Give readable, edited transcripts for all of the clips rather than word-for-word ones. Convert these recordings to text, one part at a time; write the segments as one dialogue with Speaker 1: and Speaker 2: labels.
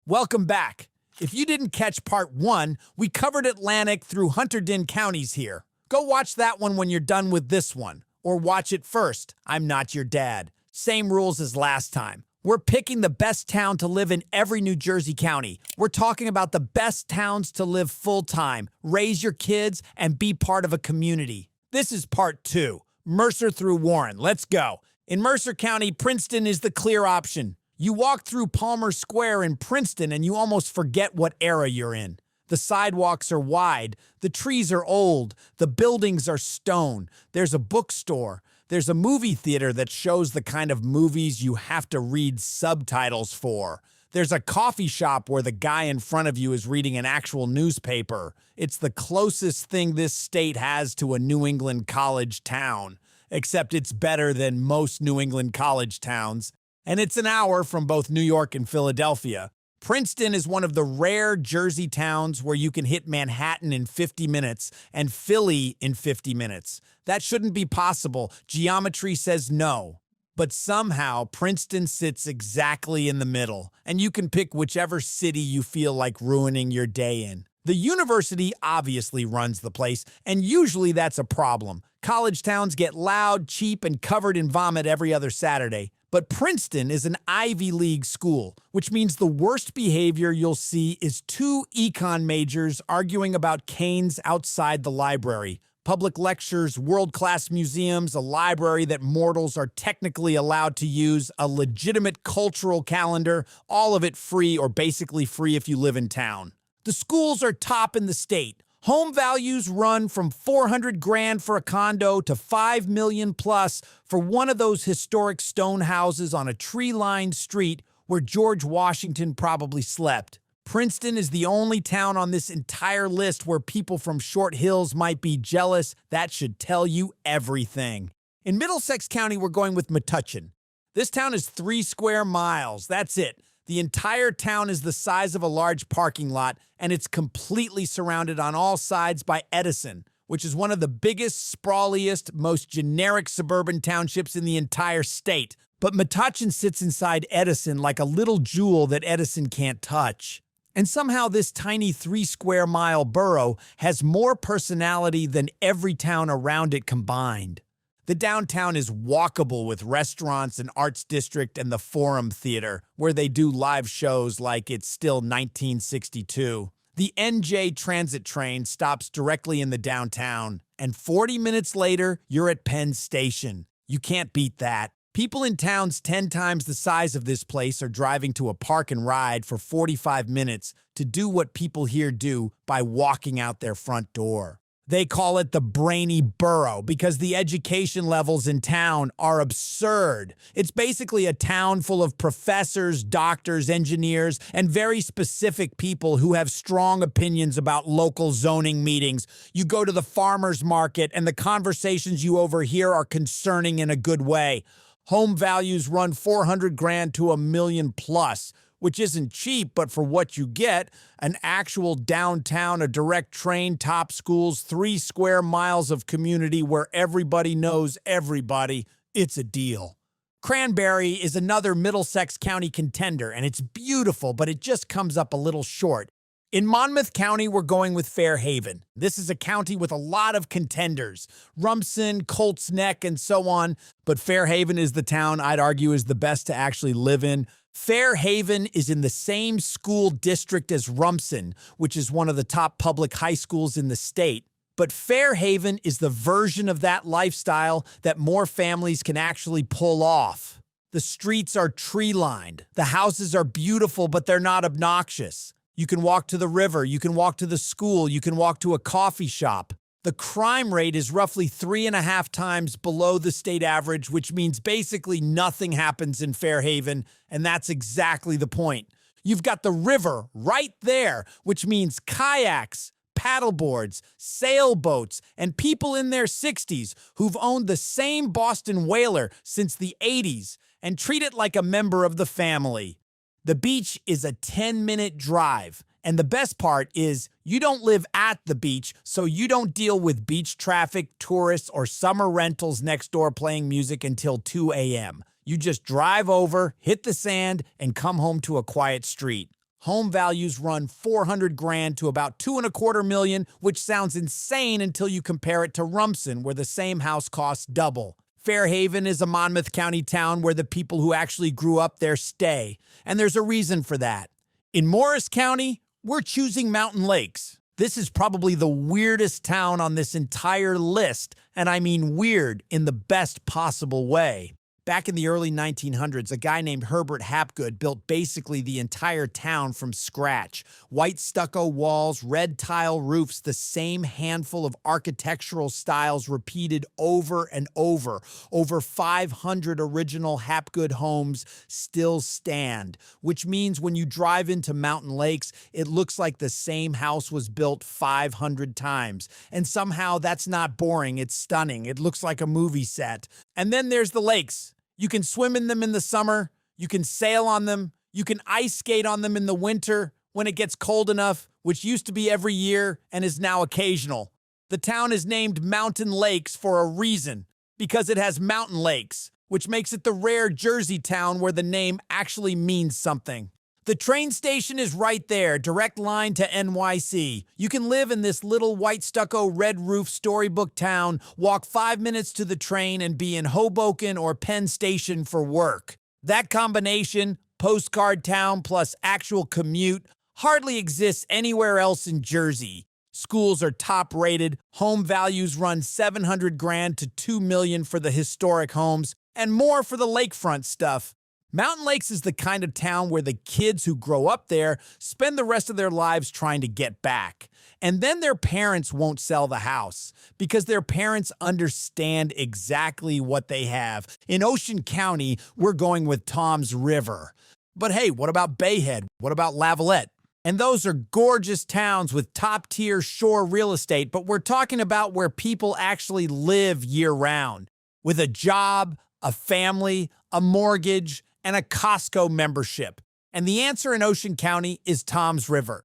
Speaker 1: Welcome back. If you didn't catch part 1, we covered Atlantic through Hunterdon counties here. Go watch that one when you're done with this one. Or watch it first. I'm not your dad. Same rules as last time. We're picking the best town to live in every New Jersey county. We're talking about the best towns to live full-time, raise your kids, and be part of a community. This is part 2, Mercer through Warren. Let's go. In Mercer County, Princeton is the clear option. You walk through Palmer Square in Princeton and you almost forget what era you're in. The sidewalks are wide, the trees are old, the buildings are stone. There's a bookstore. There's a movie theater that shows the kind of movies you have to read subtitles for. There's a coffee shop where the guy in front of you is reading an actual newspaper. It's the closest thing this state has to a New England college town, except it's better than most New England college towns. And it's an hour from both New York and Philadelphia. Princeton is one of the rare Jersey towns where you can hit Manhattan in 50 minutes and Philly in 50 minutes. That shouldn't be possible. Geometry says no. But somehow, Princeton sits exactly in the middle, and you can pick whichever city you feel like ruining your day in. The university obviously runs the place, and usually that's a problem. College towns get loud, cheap, and covered in vomit every other Saturday. But Princeton is an Ivy League school, which means the worst behavior you'll see is 2 econ majors arguing about canes outside the library. Public lectures, world-class museums, a library that mortals are technically allowed to use, a legitimate cultural calendar, all of it free or basically free if you live in town. The schools are top in the state. Home values run from $400,000 for a condo to $5 million plus for one of those historic stone houses on a tree-lined street where George Washington probably slept. Princeton is the only town on this entire list where people from Short Hills might be jealous. That should tell you everything. In Middlesex County, we're going with Metuchen. This town is 3 square miles. That's it. The entire town is the size of a large parking lot, and it's completely surrounded on all sides by Edison, which is one of the biggest, sprawliest, most generic suburban townships in the entire state. But Metuchen sits inside Edison like a little jewel that Edison can't touch. And somehow this tiny 3 square mile borough has more personality than every town around it combined. The downtown is walkable with restaurants, an arts district, and the Forum Theater, where they do live shows like it's still 1962. The NJ transit train stops directly in the downtown, and 40 minutes later, you're at Penn Station. You can't beat that. People in towns 10 times the size of this place are driving to a park and ride for 45 minutes to do what people here do by walking out their front door. They call it the brainy borough because the education levels in town are absurd. It's basically a town full of professors, doctors, engineers, and very specific people who have strong opinions about local zoning meetings. You go to the farmer's market and the conversations you overhear are concerning in a good way. Home values run $400,000 to $1 million plus. Which isn't cheap, but for what you get, an actual downtown, a direct train, top schools, 3 square miles of community where everybody knows everybody, it's a deal. Cranberry is another Middlesex County contender, and it's beautiful, but it just comes up a little short. In Monmouth County, we're going with Fairhaven. This is a county with a lot of contenders, Rumson, Colts Neck, and so on, but Fairhaven is the town I'd argue is the best to actually live in. Fairhaven is in the same school district as Rumson, which is one of the top public high schools in the state. But Fairhaven is the version of that lifestyle that more families can actually pull off. The streets are tree-lined. The houses are beautiful, but they're not obnoxious. You can walk to the river, you can walk to the school, you can walk to a coffee shop. The crime rate is roughly 3.5 times below the state average, which means basically nothing happens in Fairhaven, and that's exactly the point. You've got the river right there, which means kayaks, paddleboards, sailboats, and people in their 60s who've owned the same Boston whaler since the 80s and treat it like a member of the family. The beach is a 10-minute drive. And the best part is you don't live at the beach, so you don't deal with beach traffic, tourists, or summer rentals next door playing music until 2 a.m. You just drive over, hit the sand, and come home to a quiet street. Home values run 400 grand to about 2.25 million, which sounds insane until you compare it to Rumson, where the same house costs double. Fairhaven is a Monmouth County town where the people who actually grew up there stay, and there's a reason for that. In Morris County, we're choosing Mountain Lakes. This is probably the weirdest town on this entire list, and I mean weird in the best possible way. Back in the early 1900s, a guy named Herbert Hapgood built basically the entire town from scratch. White stucco walls, red tile roofs, the same handful of architectural styles repeated over and over. Over 500 original Hapgood homes still stand, which means when you drive into Mountain Lakes, it looks like the same house was built 500 times. And somehow that's not boring, it's stunning. It looks like a movie set. And then there's the lakes. You can swim in them in the summer, you can sail on them, you can ice skate on them in the winter when it gets cold enough, which used to be every year and is now occasional. The town is named Mountain Lakes for a reason, because it has mountain lakes, which makes it the rare Jersey town where the name actually means something. The train station is right there, direct line to NYC. You can live in this little white stucco red roof storybook town, walk 5 minutes to the train, and be in Hoboken or Penn Station for work. That combination, postcard town plus actual commute, hardly exists anywhere else in Jersey. Schools are top rated, home values run 700 grand to 2 million for the historic homes, and more for the lakefront stuff. Mountain Lakes is the kind of town where the kids who grow up there spend the rest of their lives trying to get back. And then their parents won't sell the house because their parents understand exactly what they have. In Ocean County, we're going with Tom's River. But hey, what about Bayhead? What about Lavalette? And those are gorgeous towns with top-tier shore real estate, but we're talking about where people actually live year-round, with a job, a family, a mortgage, and a Costco membership. And the answer in Ocean County is Tom's River.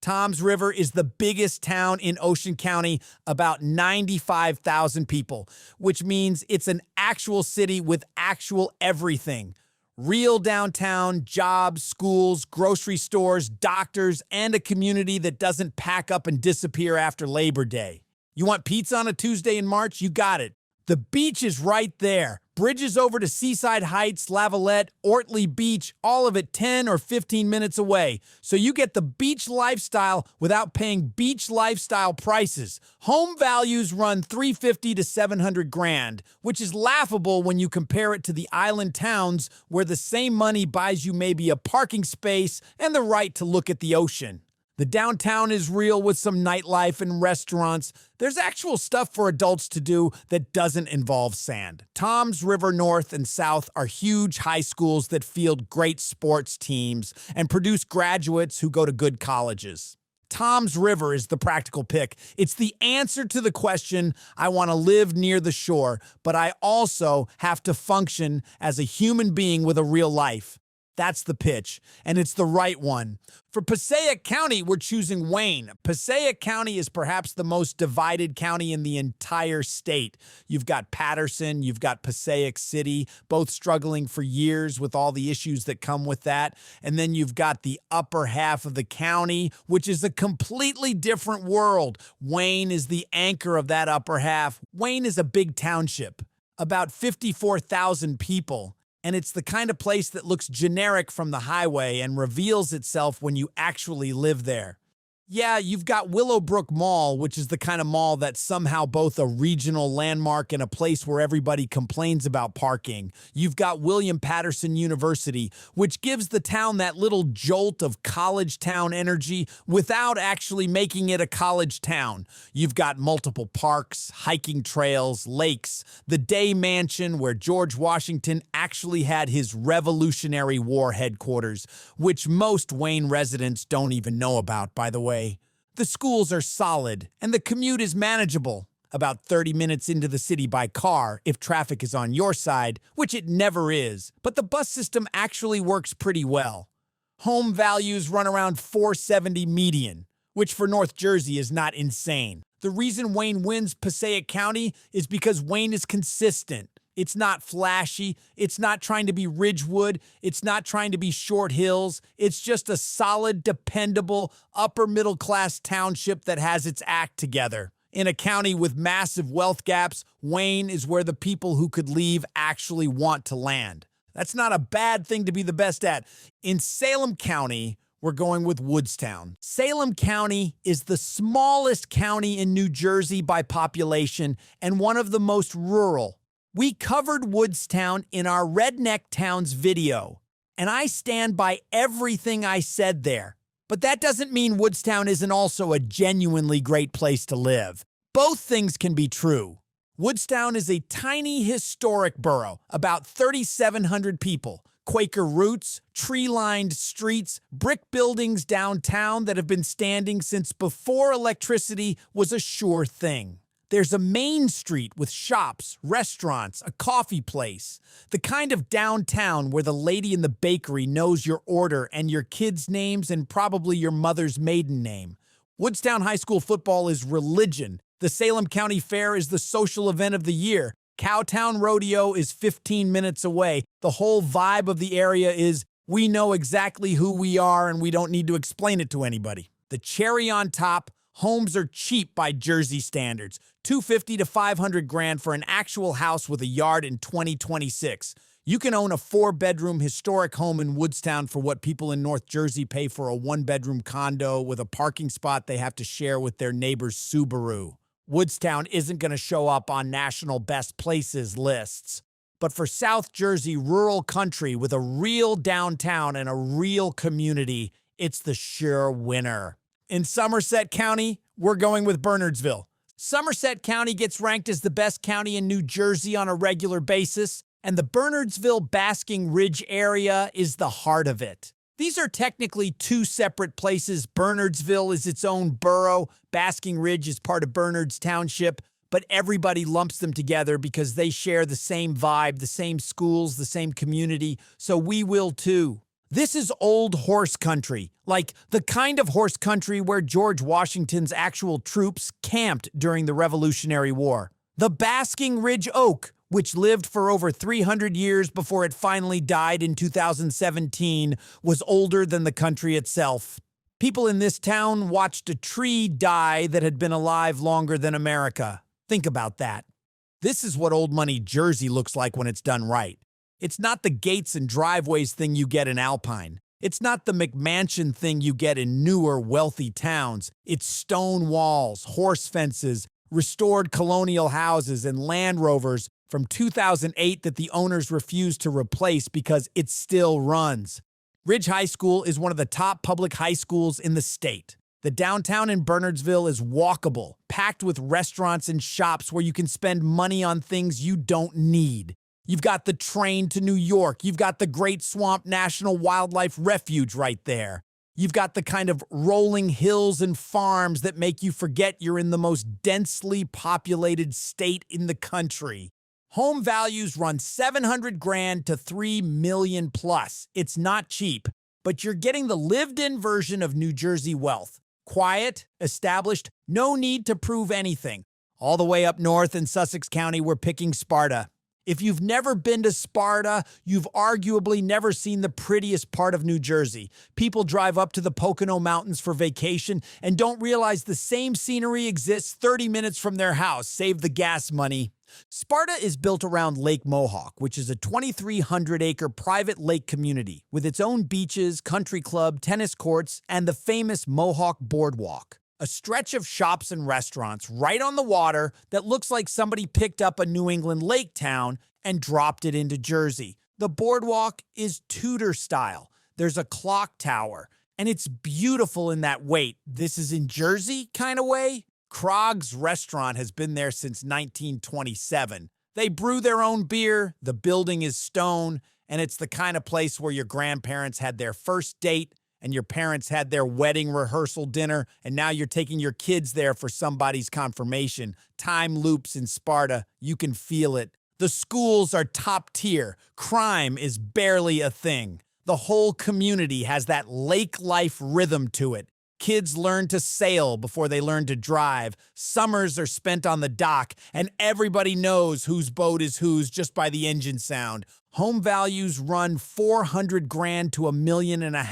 Speaker 1: Tom's River is the biggest town in Ocean County, about 95,000 people, which means it's an actual city with actual everything. Real downtown, jobs, schools, grocery stores, doctors, and a community that doesn't pack up and disappear after Labor Day. You want pizza on a Tuesday in March? You got it. The beach is right there. Bridges over to Seaside Heights, Lavalette, Ortley Beach, all of it 10 or 15 minutes away. So you get the beach lifestyle without paying beach lifestyle prices. Home values run 350 to 700 grand, which is laughable when you compare it to the island towns where the same money buys you maybe a parking space and the right to look at the ocean. The downtown is real with some nightlife and restaurants. There's actual stuff for adults to do that doesn't involve sand. Tom's River North and South are huge high schools that field great sports teams and produce graduates who go to good colleges. Tom's River is the practical pick. It's the answer to the question, I want to live near the shore, but I also have to function as a human being with a real life. That's the pitch, and it's the right one. For Passaic County, we're choosing Wayne. Passaic County is perhaps the most divided county in the entire state. You've got Patterson, you've got Passaic City, both struggling for years with all the issues that come with that. And then you've got the upper half of the county, which is a completely different world. Wayne is the anchor of that upper half. Wayne is a big township, about 54,000 people. And it's the kind of place that looks generic from the highway and reveals itself when you actually live there. Yeah, you've got Willowbrook Mall, which is the kind of mall that's somehow both a regional landmark and a place where everybody complains about parking. You've got William Patterson University, which gives the town that little jolt of college town energy without actually making it a college town. You've got multiple parks, hiking trails, lakes, the Day Mansion where George Washington actually had his Revolutionary War headquarters, which most Wayne residents don't even know about, by the way. The schools are solid, and the commute is manageable. About 30 minutes into the city by car, if traffic is on your side, which it never is, but the bus system actually works pretty well. Home values run around $470 median, which for North Jersey is not insane. The reason Wayne wins Passaic County is because Wayne is consistent. It's not flashy. It's not trying to be Ridgewood. It's not trying to be Short Hills. It's just a solid, dependable, upper-middle-class township that has its act together. In a county with massive wealth gaps, Wayne is where the people who could leave actually want to land. That's not a bad thing to be the best at. In Salem County, we're going with Woodstown. Salem County is the smallest county in New Jersey by population and one of the most rural. We covered Woodstown in our Redneck Towns video, and I stand by everything I said there. But that doesn't mean Woodstown isn't also a genuinely great place to live. Both things can be true. Woodstown is a tiny historic borough, about 3,700 people. Quaker roots, tree-lined streets, brick buildings downtown that have been standing since before electricity was a sure thing. There's a main street with shops, restaurants, a coffee place. The kind of downtown where the lady in the bakery knows your order and your kids' names and probably your mother's maiden name. Woodstown High School football is religion. The Salem County Fair is the social event of the year. Cowtown Rodeo is 15 minutes away. The whole vibe of the area is we know exactly who we are and we don't need to explain it to anybody. The cherry on top, homes are cheap by Jersey standards. $250 to $500,000 for an actual house with a yard in 2026. You can own a 4-bedroom historic home in Woodstown for what people in North Jersey pay for a 1-bedroom condo with a parking spot they have to share with their neighbor's Subaru. Woodstown isn't going to show up on national best places lists. But for South Jersey rural country with a real downtown and a real community, it's the sure winner. In Somerset County, we're going with Bernardsville. Somerset County gets ranked as the best county in New Jersey on a regular basis, and the Bernardsville Basking Ridge area is the heart of it. These are technically two separate places. Bernardsville is its own borough. Basking Ridge is part of Bernards Township, but everybody lumps them together because they share the same vibe, the same schools, the same community, so we will too. This is old horse country, like the kind of horse country where George Washington's actual troops camped during the Revolutionary War. The Basking Ridge Oak, which lived for over 300 years before it finally died in 2017, was older than the country itself. People in this town watched a tree die that had been alive longer than America. Think about that. This is what old money Jersey looks like when it's done right. It's not the gates and driveways thing you get in Alpine. It's not the McMansion thing you get in newer, wealthy towns. It's stone walls, horse fences, restored colonial houses, and Land Rovers from 2008 that the owners refused to replace because it still runs. Ridge High School is one of the top public high schools in the state. The downtown in Bernardsville is walkable, packed with restaurants and shops where you can spend money on things you don't need. You've got the train to New York. You've got the Great Swamp National Wildlife Refuge right there. You've got the kind of rolling hills and farms that make you forget you're in the most densely populated state in the country. Home values run $700,000 to $3 million plus. It's not cheap, but you're getting the lived-in version of New Jersey wealth. Quiet, established, no need to prove anything. All the way up north in Sussex County, we're picking Sparta. If you've never been to Sparta, you've arguably never seen the prettiest part of New Jersey. People drive up to the Pocono Mountains for vacation and don't realize the same scenery exists 30 minutes from their house. Save the gas money. Sparta is built around Lake Mohawk, which is a 2,300-acre private lake community with its own beaches, country club, tennis courts, and the famous Mohawk Boardwalk. A stretch of shops and restaurants right on the water that looks like somebody picked up a New England lake town and dropped it into Jersey. The boardwalk is Tudor style. There's a clock tower, and it's beautiful in that wait, this is in Jersey kind of way. Krog's restaurant has been there since 1927. They brew their own beer, the building is stone, and it's the kind of place where your grandparents had their first date and your parents had their wedding rehearsal dinner, and now you're taking your kids there for somebody's confirmation. Time loops in Sparta. You can feel it. The schools are top tier. Crime is barely a thing. The whole community has that lake life rhythm to it. Kids learn to sail before they learn to drive. Summers are spent on the dock, and everybody knows whose boat is whose just by the engine sound. Home values run 400 grand to $1.5 million,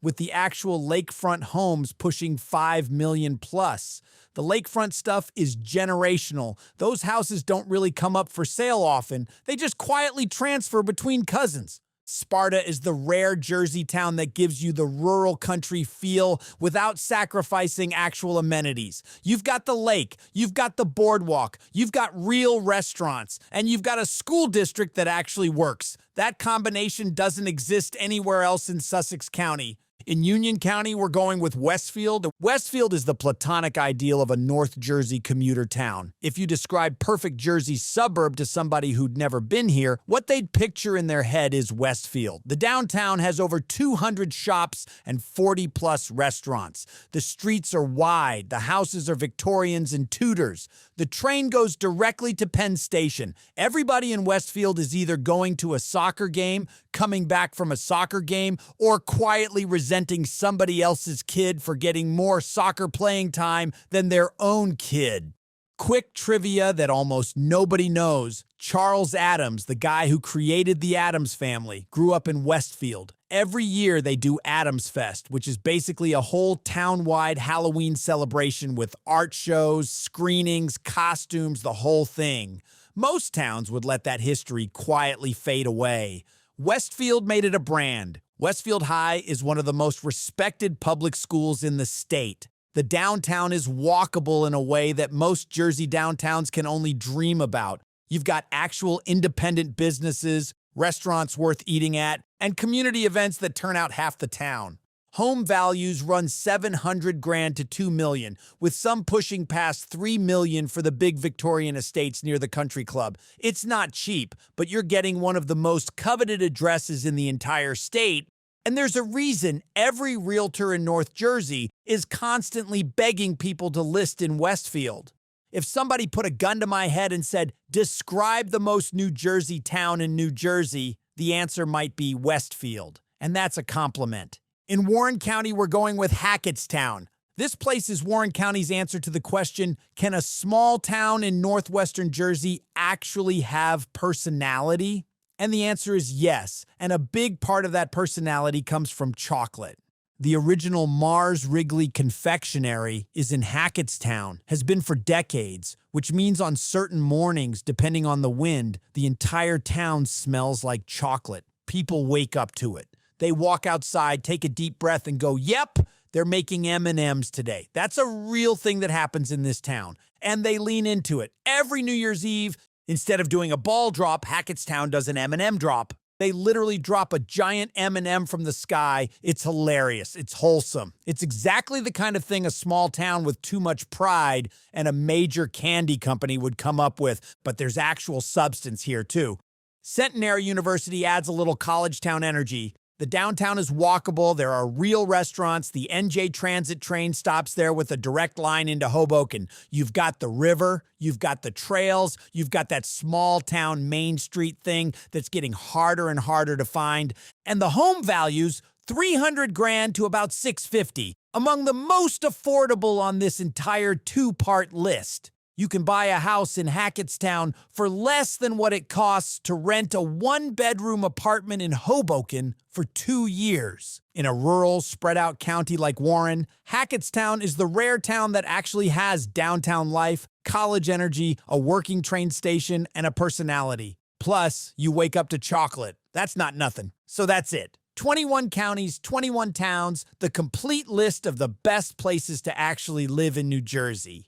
Speaker 1: with the actual lakefront homes pushing 5 million plus. The lakefront stuff is generational. Those houses don't really come up for sale often. They just quietly transfer between cousins. Sparta is the rare Jersey town that gives you the rural country feel without sacrificing actual amenities. You've got the lake, you've got the boardwalk, you've got real restaurants, and you've got a school district that actually works. That combination doesn't exist anywhere else in Sussex County. In Union County, we're going with Westfield. Westfield is the platonic ideal of a North Jersey commuter town. If you describe perfect Jersey suburb to somebody who'd never been here, what they'd picture in their head is Westfield. The downtown has over 200 shops and 40-plus restaurants. The streets are wide. The houses are Victorians and Tudors. The train goes directly to Penn Station. Everybody in Westfield is either going to a soccer game, coming back from a soccer game, or quietly resenting somebody else's kid for getting more soccer playing time than their own kid. Quick trivia that almost nobody knows. Charles Addams, the guy who created the Addams family, grew up in Westfield. Every year they do Addams Fest, which is basically a whole town-wide Halloween celebration with art shows, screenings, costumes, the whole thing. Most towns would let that history quietly fade away. Westfield made it a brand. Westfield High is one of the most respected public schools in the state. The downtown is walkable in a way that most Jersey downtowns can only dream about. You've got actual independent businesses, restaurants worth eating at, and community events that turn out half the town. Home values run 700 grand to 2 million, with some pushing past 3 million for the big Victorian estates near the country club. It's not cheap, but you're getting one of the most coveted addresses in the entire state. And there's a reason every realtor in North Jersey is constantly begging people to list in Westfield. If somebody put a gun to my head and said, describe the most New Jersey town in New Jersey, the answer might be Westfield. And that's a compliment. In Warren County, we're going with Hackettstown. This place is Warren County's answer to the question, can a small town in northwestern Jersey actually have personality? And the answer is yes, and a big part of that personality comes from chocolate. The original Mars Wrigley confectionery is in Hackettstown, has been for decades, which means on certain mornings, depending on the wind, the entire town smells like chocolate. People wake up to it. They walk outside, take a deep breath, and go, yep, they're making M&Ms today. That's a real thing that happens in this town. And they lean into it. Every New Year's Eve, instead of doing a ball drop, Hackettstown does an M&M drop. They literally drop a giant M&M from the sky. It's hilarious. It's wholesome. It's exactly the kind of thing a small town with too much pride and a major candy company would come up with, but there's actual substance here too. Centenary University adds a little college town energy. The downtown is walkable. There are real restaurants. The NJ Transit train stops there with a direct line into Hoboken. You've got the river. You've got the trails. You've got that small town Main Street thing that's getting harder and harder to find. And the home values, 300 grand to about 650, among the most affordable on this entire two-part list. You can buy a house in Hackettstown for less than what it costs to rent a one-bedroom apartment in Hoboken for 2 years. In a rural, spread-out county like Warren, Hackettstown is the rare town that actually has downtown life, college energy, a working train station, and a personality. Plus, you wake up to chocolate. That's not nothing. So that's it. 21 counties, 21 towns, the complete list of the best places to actually live in New Jersey.